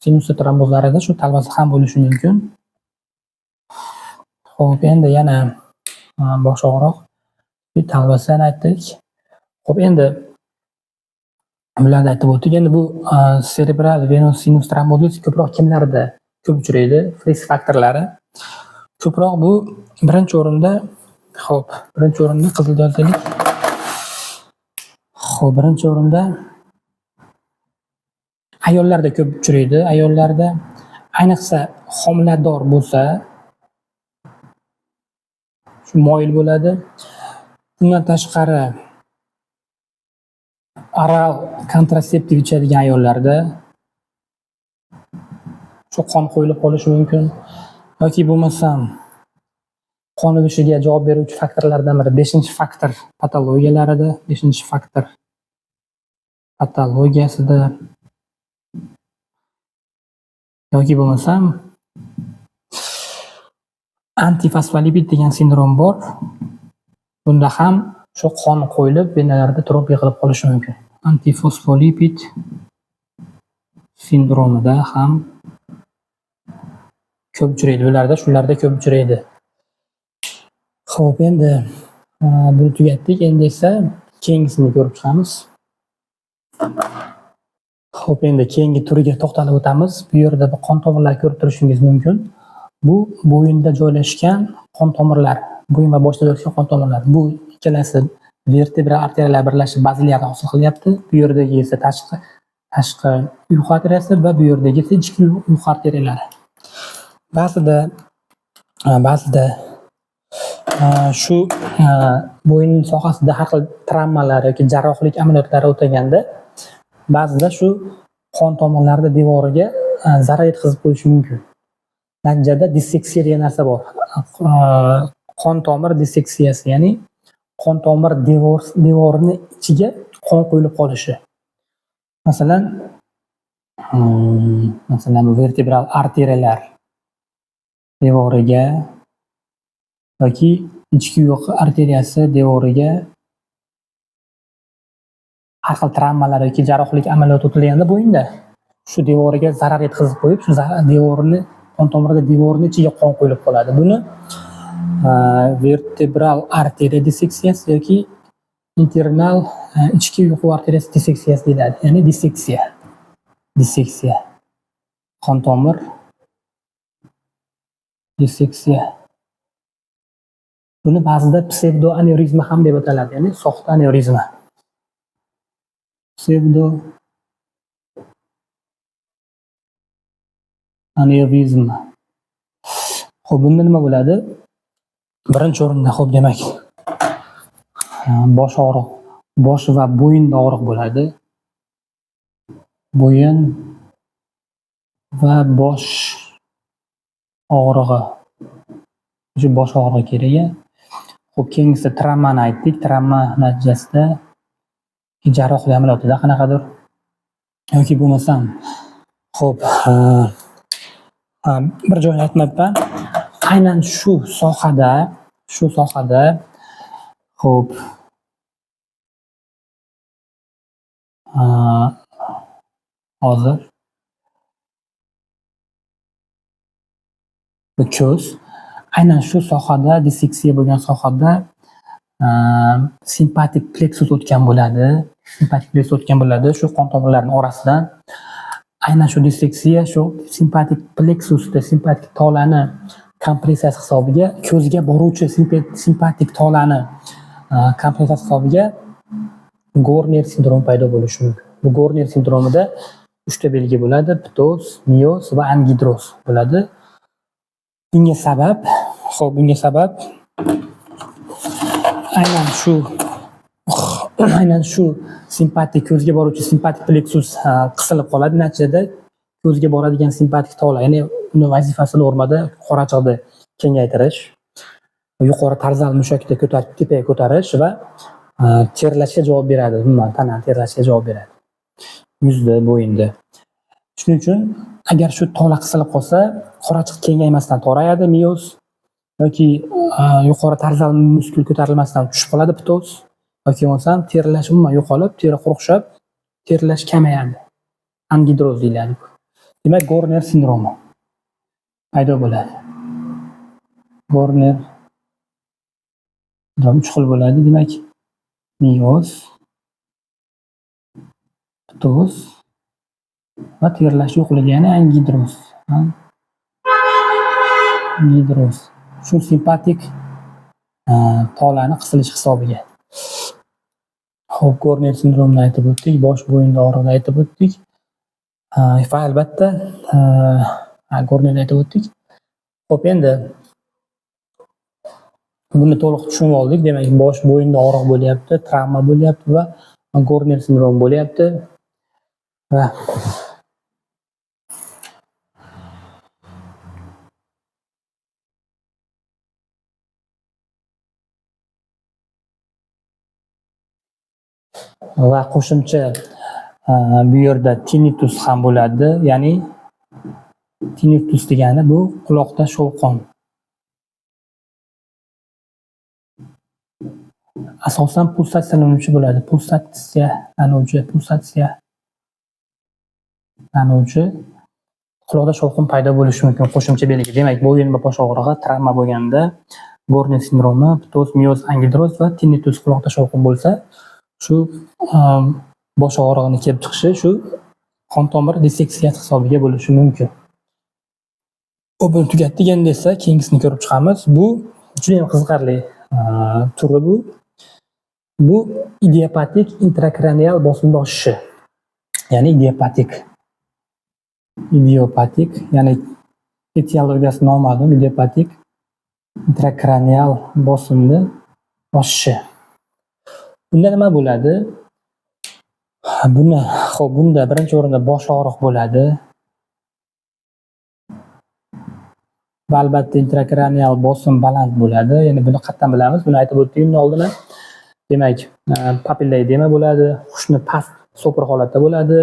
S1: sinusi trombozlarida shu talvasa ham bo'lishi mumkin. Xo'p, endi yana bosh og'riq, talvasani aytdik. Xo'p, endi bularni aytib o'tdik. Endi bu cerebral venous sinus thrombosis ko'proq kimlarda ko'p uchraydi? Risk faktorlari. Ko'proq bu birinchi o'rinda qizil yozaylik. Xo'p, birinchi o'rinda ayollarda ko'p uchraydi. Ayollarda ayniqsa homilador bo'lsa shu moyil bo'ladi. Bundan tashqari oral kontraseptiv ichadigan ayollarda shu qon qo'yilib qolishi mumkin yoki bo'lmasam qon urishiga javob beruvchi faktorlardan biri 5-faktor patologiyalarida, 5-faktor patologiyasida yoki bo'lmasam antifosfolipid degan sindrom bor. Bunda ham shu qon qo'yilib venalarda turib yig'ilib qolishi mumkin. Antifosfolipid sindromida ham ko'p uchraydi. Ularda shularda ko'p uchraydi. Xo'p, endi buni tugatdik. Endi esa keyingisini ko'rib chiqamiz. Xo'p, endi keyingi turiga to'xtalib o'tamiz. Bu yerda qon tomirlari ko'rib turishingiz mumkin. Bu bo'yinda joylashgan qon tomirlar, bo'yin va boshda joylashgan qon tomirlar. Bu ikkalasi vertebral arteriyalar birlashib bazillarni hosil qilyapti. Bu yerdagi esa tashqi uyqu arteriyasi va bu yerdagi esa ichki uyqu arteriyalari. Ba'zida shu bo'yin sohasida har xil travmalar yoki jarrohlik amaliyotlari o'taganda ba'zida shu qon tomirlarida devoriga zarar yetkazib qo'yishi mumkin. Natijada disseksiya degan narsa bor. Qon tomir disseksiyasi, ya'ni qon tomir devorining ichiga qon qo'yilib qolishi. Masalan, vertebral arteriyalar devoriga yoki ichki uyqu arteriyasi devoriga har xil travmalar yoki jarrohlik amaliyoti o'tilganda bo'yinda shu devoriga zarar yetkazib qo'yib, shu devorni qon tomirida devorning ichiga qon qo'yilib qoladi. Buni vertebral arteriya disseksiyasi yoki internal ichki uyqu arteriyasi disseksiyasi deyiladi. Ya'ni disseksiya. Qon tomir disseksiya. Buni ba'zida psevdoanevrizma ham deb ataladi, ya'ni soxta anevrizma. Anevrizma. Xo'p, bunda nima bo'ladi? Birinchi o'rinda demak bosh og'riq, bosh va bo'yinda og'riq bo'ladi. Bo'yin va bosh og'rig'i. Shu bosh og'rig'i kerak. Xo'p, keyingisi travmani aytdik. Travma natijasida jarrohlik amaliyotida qanaqadir yoki bo'lmasam bir joyni aytmayapman. Aynan shu sohada hozir ko'z, aynan shu sohada, disseksiya bo'lgan sohada simpatik pleksus o'tgan bo'ladi. Shu qon tomirlarining orasidan aynan shu disseksiya shu simpatik pleksusda, simpatik tolani kompressiyasi hisobiga ko'zga boruvchi simpatik tolani kompressiyasi hisobiga Gorner sindromi paydo bo'lishi mumkin. Bu Gorner sindromida 3 ta belgi bo'ladi: ptoz, mioz va angidroz bo'ladi. Bunga sabab aynan shu simpatik, ko'zga boruvchi simpatik pleksus qisilib qoladi. Natijada ko'zga boradigan simpatik tola, ya'ni uni vazifasi normada qorachiqni kengaytirish, yuqori tarzal mushakda tepaga ko'tarish va terlashga javob beradi. Umuman tanani terlashga javob beradi. Yuzda, bo'yinda. Shuning uchun agar shu tola qisilib qolsa, qorachiq kengaymasdan torayadi mioz yoki yuqori tarzal muskul ko'tarilmasdan tushib qoladi ptoz yoki bo'lmasam terlash umuman yo'qolib, teri quruqshab, terlash kamayadi. Angidroz deyiladi. Demak, Gorner sindromi paydo bo'ladi. Gorner sindromi 3 xil bo'ladi. Demak, mioz, ptoz va terlash yo'qligi, ya'ni angidroz. Shu simpatik tolani qisilish hisobiga. Xo'p, Gorner sindromini aytib o'tdik, bosh bo'yinda og'riqni aytib o'tdik. Va albatta Gornerni aytib o'tdik. Xo'p, endi buni to'liq tushunib oldik. Demak, bosh bo'yinda og'riq bo'lyapti, travma bo'lyapti va Gorner sindromi bo'lyapti. Va qo'shimcha bu yerda tinnitus ham bo'ladi. Ya'ni tinnitus degani bu quloqda shovqin. Asosan pulsatsiyalanuvchi bo'ladi. Pulsatsiyalanuvchi quloqda shovqin paydo bo'lishi mumkin. Qo'shimcha belgi. Demak, bo'yin va bosh og'rig'i, travma bo'lganda Gorner sindromi, ptoz, mioz, angidroz va tinnitus quloqda shovqin bo'lsa, shu bosh og'rig'ini kelib chiqishi shu qon tomir disseksiyasi hisobiga bo'lishi mumkin. Buni tugatdik, endi esa keyingisini ko'rib chiqamiz. Bu juda ham qiziqarli turi bu. Bu idiopatik intrakranial bosimda oshishi. Ya'ni idiopatik, ya'ni etiologiyasi noma'lum, idiopatik intrakranial bosimni oshishi. Bunda nima bo'ladi? Bunda birinchi o'rinda bosh og'riq bo'ladi. Va albatta intrakranial bosim baland bo'ladi. Ya'ni buni qayerdan bilamiz? Buni aytib o'tdik undan oldin. Demak, papilla edema bo'ladi, hushni past so'pir holatda bo'ladi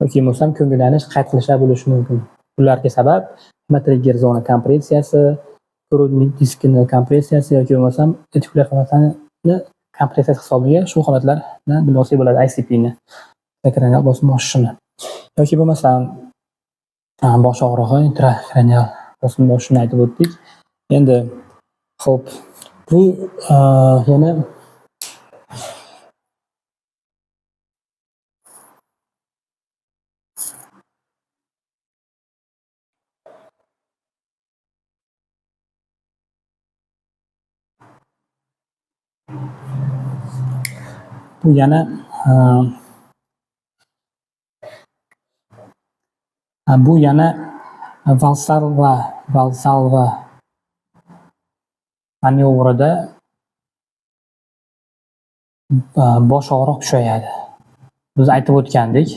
S1: yoki bo'lmasam ko'ngillanish, qayt qilishlar bo'lishi mumkin. Bularga sabab hematrigger zona kompressiyasi, korodnik diskini kompressiyasi yoki bo'lmasam retikulyar qanotni kompressiyasi hisobiga shu holatlardan bilsak bo'ladi ICP-ni, intrakranial bosim oshishini. Yoki bo'lmasam bosh og'rig'i, intrakranial bosim oshishini aytib o'tdik. Endi xo'p, bu yana Valsalva manevrida bosh og'riq kuchayadi. Biz aytib o'tgandik.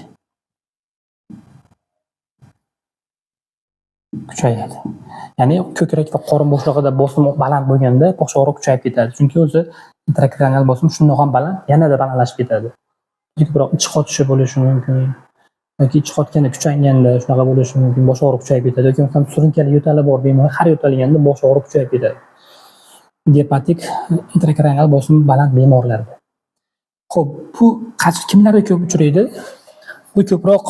S1: Kuchayadi. Ya'ni ko'krak va qorin bo'shlig'ida bosim baland bo'lganda bosh og'riq kuchayib ketadi. Chunki o'zi intrakranial bosim shundoq ham baland, yanada balandlashib ketadi. Biroq ich qotishi bo'lishi mumkin. Yoki ich qotganda kuchayganda shunaqa bo'lishi mumkin, bosh og'riq kuchayib ketadi yoki bo'lmasam surunkali yo'tali bor bemor har yo'talganda bosh og'riq kuchayib ketadi. Idiopatik intrakranial bosim baland bemorlarda. Xo'p, bu kimlarda ko'p uchraydi? Bu ko'proq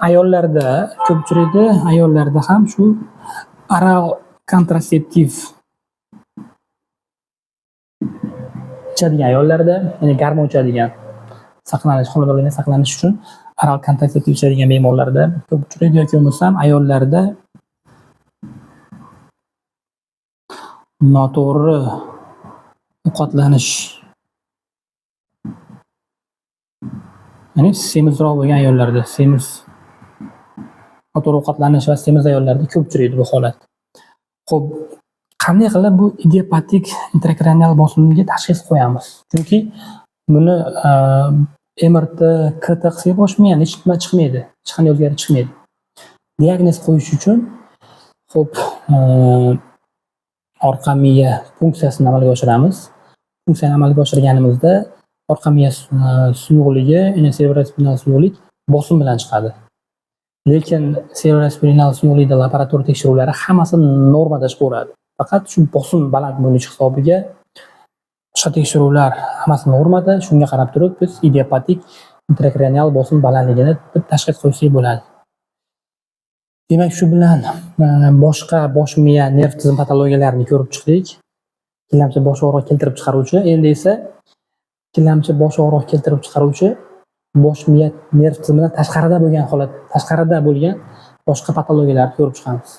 S1: ayollarda ko'p uchraydi. Ayollarda ham shu oral kontraseptiv ichadigan ayollarda, ya'ni garmon ichadigan saqlanish, homiladorlikni saqlanish uchun oral kontraseptiv ichadigan bemorlarda ko'p uchraydi yoki bo'lmasam ayollarda noto'g'ri ovqatlanish, ya'ni semizroq bo'lgan ayollarda, noto'g'ri ovqatlanish va semiz ayollarda ko'p uchraydi bu holat. Xo'p, qanday qilib bu idiopatik intrakranial bosimga tashxis qo'yamiz? Chunki buni MRT, KT qilsak bo'lmaydi, hech nima chiqmaydi, hech qanday o'zgarish chiqmaydi. Diagnoz qo'yish uchun xo'p, orqa miya funksiyasini amalga oshiramiz. Funksiyani amalga oshirganimizda orqa miya suyuqligi, ya'ni cerebrospinal suyuqlik bosim bilan chiqadi. Lekin cerebrospinal suyuqlikda laboratoriya tekshiruvlari hammasi normada chiqaveradi. Faqat shu bosim baland bo'lishi hisobiga boshqa tekshiruvlar hammasi normada, shunga qarab turib biz idiopatik intrakranial bosim balandligini deb tashxis qo'ysak bo'ladi. Demak, shu bilan boshqa bosh miya nerv tizim patologiyalarini ko'rib chiqdik. Ikkilamchi bosh og'rig'i keltirib chiqaruvchi, endi esa ikkilamchi bosh og'rig'i keltirib chiqaruvchi bosh miya nerv tizimidan tashqarida bo'lgan boshqa patologiyalarni ko'rib chiqamiz.